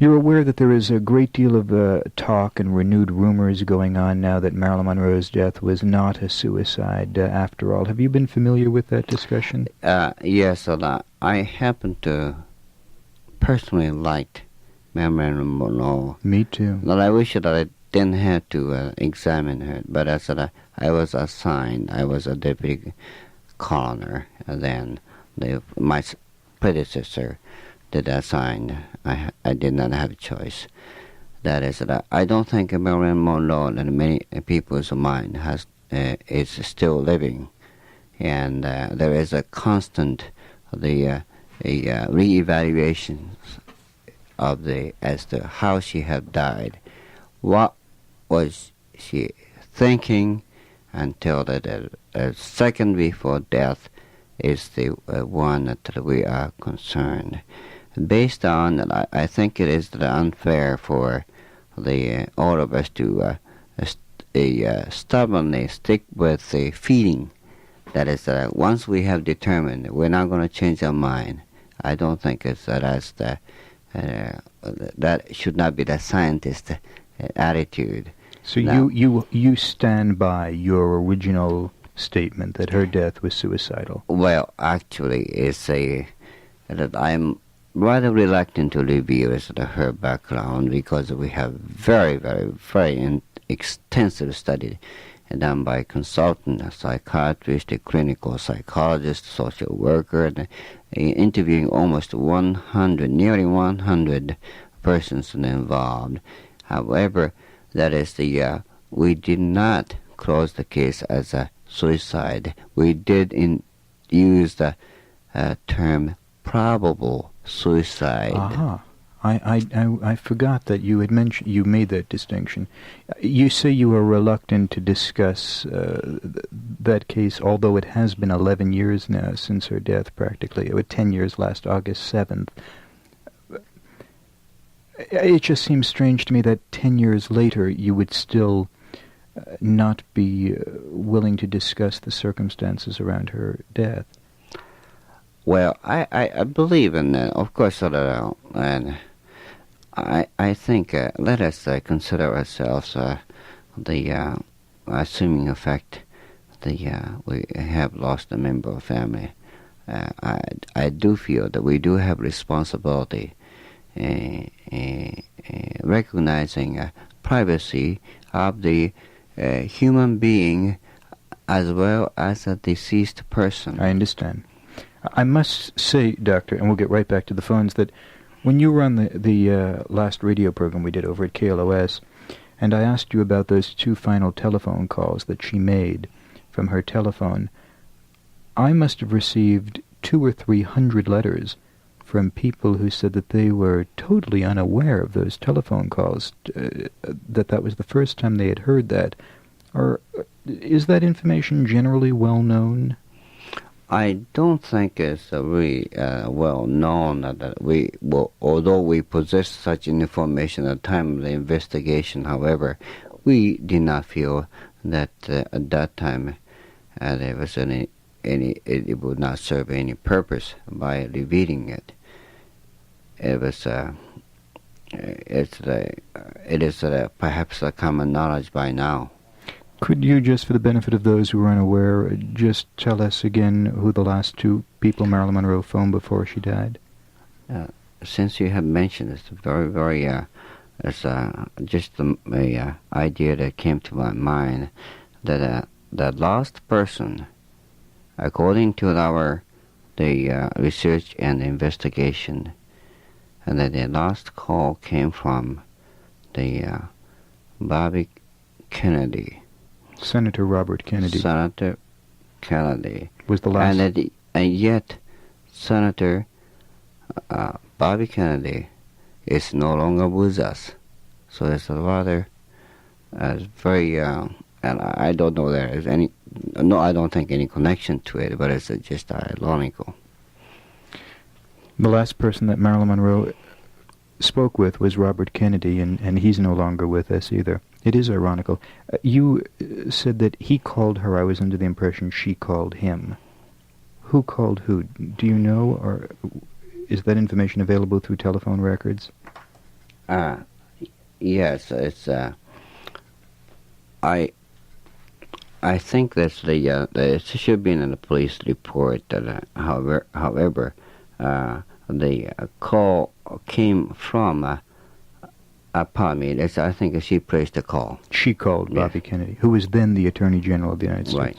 You're aware that there is a great deal of talk and renewed rumors going on now that Marilyn Monroe's death was not a suicide after all. Have you been familiar with that discussion? Yes, I happen to personally liked Marilyn Monroe. Me too. Well, I wish that I didn't have to examine her, but as I was assigned, I was a deputy coroner, and then my predecessor did assign. I did not have a choice. That is that I don't think Marilyn Monroe and many people's mind is still living, and there is a constant re-evaluation of as to how she had died. What was she thinking until the second before death is the one that we are concerned. Based on that, I think it is unfair for all of us to stubbornly stick with the feeling that is once we have determined we're not going to change our mind. I don't think it's that should not be the scientist attitude. So now, you stand by your original statement that her death was suicidal? Well, actually, it's that I'm rather reluctant to reveal her background because we have very, very, very extensive study done by consultant, a psychiatrist, a clinical psychologist, social worker, and interviewing almost nearly 100 persons involved. However, that is we did not close the case as a suicide. We did use the term probable suicide. Aha. I forgot that you had you made that distinction. You say you are reluctant to discuss that case, although it has been 11 years now since her death, practically. It was 10 years last August 7th. It just seems strange to me that 10 years later you would still not be willing to discuss the circumstances around her death. Well, I believe in that, of course, and I think let us consider ourselves the assuming effect we have lost a member of family. I do feel that we do have responsibility recognizing privacy of the human being as well as a deceased person. I understand. I must say, Doctor, and we'll get right back to the phones, that when you were on the last radio program we did over at KLOS, and I asked you about those 2 final telephone calls that she made from her telephone, I must have received 200 or 300 letters from people who said that they were totally unaware of those telephone calls, that was the first time they had heard that. Or is that information generally well known? I don't think it's really well known that although we possess such information at the time of the investigation, however, we did not feel that at that time there was it would not serve any purpose by revealing it. It was it is perhaps a common knowledge by now. Could you, just for the benefit of those who are unaware, just tell us again who the last 2 people Marilyn Monroe phoned before she died? Since you have mentioned it, very, very, it's just a idea that came to my mind that the last person, according to the research and investigation, and that the last call came from the Bobby Kennedy. Senator Robert Kennedy. Senator Kennedy was the last. And yet, Senator Bobby Kennedy is no longer with us. So it's a rather very, and I don't know there is any. No, I don't think any connection to it, but it's just ironical. The last person that Marilyn Monroe spoke with was Robert Kennedy, and he's no longer with us either. It is ironical. You said that he called her. I was under the impression she called him. Who called who? Do you know, or is that information available through telephone records? Yes, it's. I think that's it should be in the police report. That however, the call came from. Pardon me. I think she placed the call. She called Yes. Bobby Kennedy, who was then the Attorney General of the United States. Right.